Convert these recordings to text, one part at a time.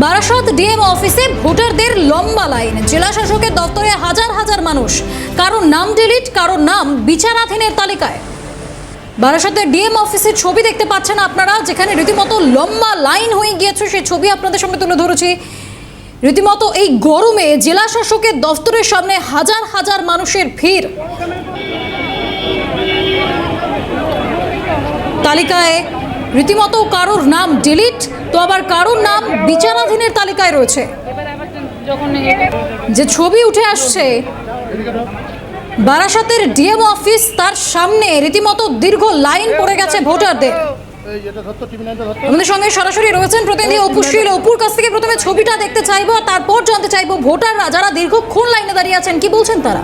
Barasat DM অফিসে ভোটারদের লম্বা লাইন, জেলা শাসকের দপ্তরে হাজার হাজার মানুষ, কারোর নাম ডিলিট, কারোর নাম বিচারাধীনের তালিকায়। বারাসাতের ডিএম অফিসের ছবি দেখতে পাচ্ছেন আপনারা, যেখানে রীতিমতো লম্বা লাইন হয়ে গিয়েছে। সেই ছবি আপনাদের সামনে তুলে ধরেছি। রীতিমতো এই গরমে জেলা শাসকের দপ্তরের সামনে হাজার হাজার মানুষের ভিড়। তালিকায় রীতিমতো কারোর নাম ডিলিট, তো আবার কারোর নাম বিচারাধীনের তালিকায় রয়েছে। যে ছবি উঠে আসছে বারাসাতের ডিএম অফিস, তার সামনে রীতিমতো দীর্ঘ লাইন পড়ে গেছে ভোটারদের। আমাদের সঙ্গে সরাসরি রয়েছেন প্রতিনিধি অপুশীল। অপুর কাছ থেকে প্রথমে ছবিটা দেখতে চাইবো, আর তারপর জানতে চাইবো ভোটাররা যারা দীর্ঘক্ষণ লাইনে দাঁড়িয়ে আছেন কি বলছেন তারা।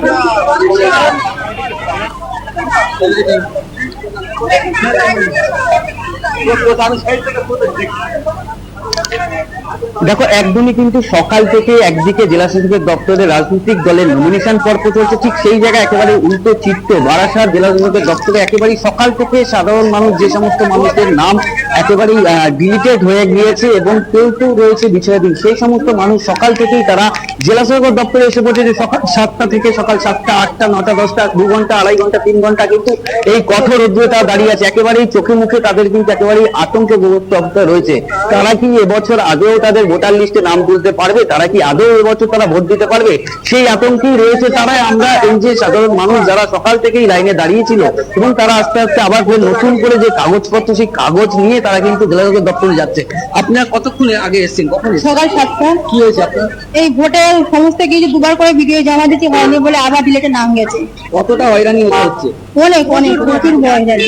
দেখো, একদমই কিন্তু সকাল থেকে একদিকে জেলা শাসকের দপ্তরে রাজনৈতিক দলের নমিনেশন পর্ব চলছে, ঠিক সেই জায়গায় একেবারে উল্টো চিত্র বারাসাত জেলা শাসকের দপ্তরে একেবারেই সকাল থেকে সাধারণ মানুষ, যে সমস্ত মানুষের নাম একেবারেই ডিলিটেড হয়ে গিয়েছে এবং কেউ কেউ রয়েছে বিচারাধীন, সেই সমস্ত মানুষ সকাল থেকেই তারা জেলা শাসকের দপ্তরে এসে পড়ছে। সকাল 7টা থেকে সকাল 7টা, 8টা, 9টা, 10টা, 2 ঘন্টা, 2.5 ঘন্টা, 3 ঘন্টা কিন্তু এই কঠোর রোদ্দুরে তারা দাঁড়িয়ে আছে। একেবারেই চোখে মুখে তাদের কিন্তু একেবারেই আতঙ্কে গ্রস্ত রয়েছে। তারা কি এবছর আদৌ তাদের ভোটার লিস্টে নাম তুলতে পারবে? তারা কি আদৌ এবছর তারা ভোট দিতে পারবে? সেই আতঙ্কেই রয়েছে তারা। আমরা এই যে সাধারণ মানুষ যারা সকাল থেকেই লাইনে দাঁড়িয়েছিল এবং তারা আস্তে আস্তে আবার নতুন করে যে কাগজপত্র, সেই কাগজ নিয়ে তারা কিন্তু জেলা শাসকের দপ্তরে যাচ্ছে। আপনারা কতক্ষণ আগে এসেছেন? কখন? সকাল 7টা। কি হয়েছে আপনার? এই ভোটের সমস্ত কিছু দুবার করে ভিডিও জমা দিতে হয়নি বলে আবার ডিলেটে নাম গেছে। কতটা হয়রানি হতে হচ্ছে? অনেক অনেক প্রচুর হয়রানি।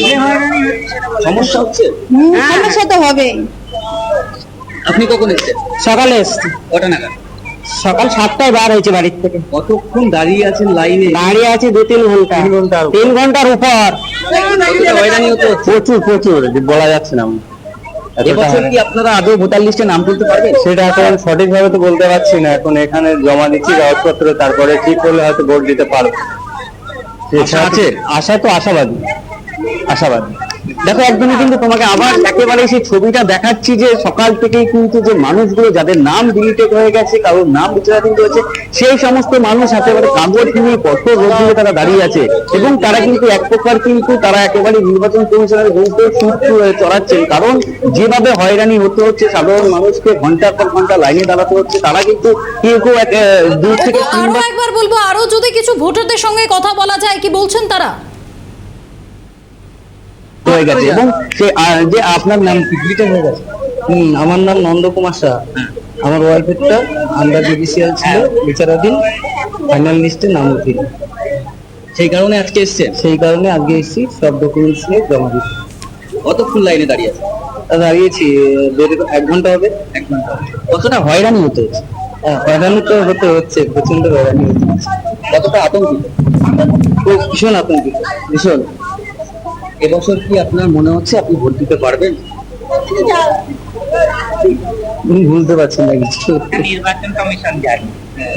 সমস্যা হচ্ছে? সমস্যা তো হবে। আপনি কখন এসেছেন? সকালে এসছি। কটা নাগাদ? সকাল 7টায় বার হয়েছে বাড়ির থেকে। কতক্ষণ দাঁড়িয়ে আছেন লাইনে? দাঁড়িয়ে আছে 2-3 ঘন্টা। 3 ঘন্টার উপর। কতটা হয়রানি হতে হচ্ছে? প্রচুর বলা যাচ্ছে না। এবছর কি আপনারা আদৌ ভোটার লিস্টে নাম তুলতে পারবেন? সেটা এখন সঠিকভাবে তো বলতে পারছি না। এখন এখানে জমা দিচ্ছি কাগজপত্র, তারপরে ঠিক করলে হয়তো ভোট দিতে পারবো। আশা আছে? আশা তো আশাবাদী। দেখো, একদমই কিন্তু তোমাকে আবার একেবারে সেই ছবিটা দেখাচ্ছি যে সকাল থেকেই কিন্তু যে মানুষগুলো যাদের নাম ডিলিটেড হয়ে গেছে, কারোর নাম বিচারাধীন রয়েছে, সেই সমস্ত মানুষ একেবারে কাগজ নিয়ে কত রোদ্দুরে তারা দাঁড়িয়ে আছে এবং তারা কিন্তু এক প্রকার কিন্তু তারা একেবারে নির্বাচন কমিশনের বিরুদ্ধে সুর চড়াচ্ছেন। কারণ যেভাবে হয়রানি হতে হচ্ছে সাধারণ মানুষকে, ঘন্টার পর ঘন্টা লাইনে দাঁড়াতে হচ্ছে, তারা কিন্তু কেউ কেউ দূর থেকে। আরো একবার বলবো, আরো যদি কিছু ভোটারদের সঙ্গে কথা বলা যায়, কি বলছেন তারা? হয়ে গেছে এবং যে আপনার নাম ডিলিটেড হয়ে গেছে। আমার নাম নন্দকুমার শাহ। আমার ওয়াইফেরটা আন্ডার জুডিশিয়াল ছিল, বিচারাধীন, ফাইনাল লিস্টে নাম উঠে। সেই কারণে আজকে এসেছেন? সেই কারণে আজকে এসেছি, সব ডকুমেন্টস নিয়ে জমা দিচ্ছি। কতক্ষণ লাইনে দাঁড়িয়ে আছে? দাঁড়িয়েছি 1 ঘন্টা হবে। 1 ঘন্টা। কতটা হয়রানি হতে হচ্ছে? হয়রানি তো হচ্ছে, প্রচন্ড হয়রানি হচ্ছে। কতটা আতঙ্কিত? ভীষণ আতঙ্কিত, ভীষণ। এবছর কি আপনার মনে হচ্ছে আপনি ভোট দিতে পারবেন? ভুলতে পারছেন না কিছু।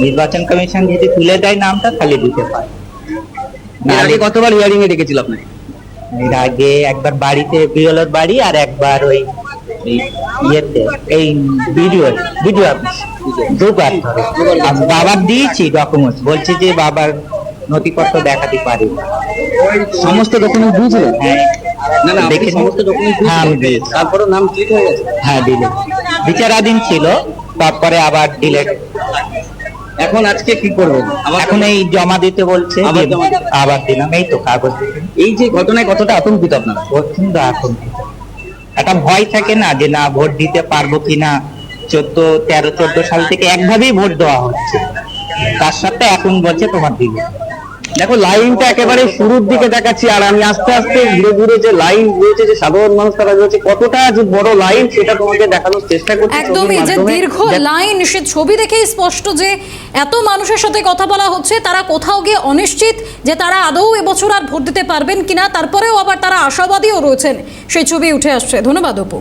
নির্বাচন কমিশন যদি তুলে দেয় নামটা, তাহলে দিতে পারে। আগে কতবার হিয়ারিং এ ডেকেছিল আপনাকে? এর আগে একবার বাড়িতে, বিরলের বাড়ি, আর একবার ওই ইয়েতে, এই ভিডিও অফিস, 2বার ধরে। বাবার দিয়েছি ডকুমেন্টস, বলছে যে বাবার নথিপত্র দেখাতে পারি। সমস্ত ডকুমেন্ট দিয়েছিলেন? হ্যাঁ। না না, দেখে সমস্ত ডকুমেন্ট দিয়েছিলেন, তারপরে নাম ক্লিক হয়ে গেছে? হ্যাঁ, ডিলেট। বিচারাধীন ছিল, তারপরে আবার ডিলেট। এখন আজকে কি করবেন? এখন এই জমা দিতে বলছে, আবার দিলাম। এই তো কাগজ। এই যে ঘটনায় কতটা আতঙ্কিত আপনারা? প্রচন্ড আতঙ্কিত। একটা ভয় থাকে না, যে না ভোট দিতে পারবো কিনা। 13-14 সাল থেকে একভাবেই ভোট দেওয়া হচ্ছে, তার সাথে এখন বলছে তোমার দিবে। দেখো, লাইনটা একেবারে শুরুর দিকে দেখাচ্ছি, আর আমি আস্তে আস্তে ঘুরে ঘুরে যে লাইন রয়েছে, যে সাধারণ মানুষ তারা রয়েছে, কতটা যে বড় লাইন সেটা তোমাকে দেখানোর চেষ্টা করছি। একদমই যে দীর্ঘ লাইন, সে ছবি দেখেই স্পষ্ট যে এত মানুষের সাথে কথা বলা হচ্ছে, তারা কোথাও গিয়ে অনিশ্চিত যে তারা আদৌ এবছর আর ভোট দিতে পারবেন কিনা, তারপরেও আবার তারা আশাবাদীও রয়েছেন, সেই ছবি উঠে আসছে। ধন্যবাদ অপু।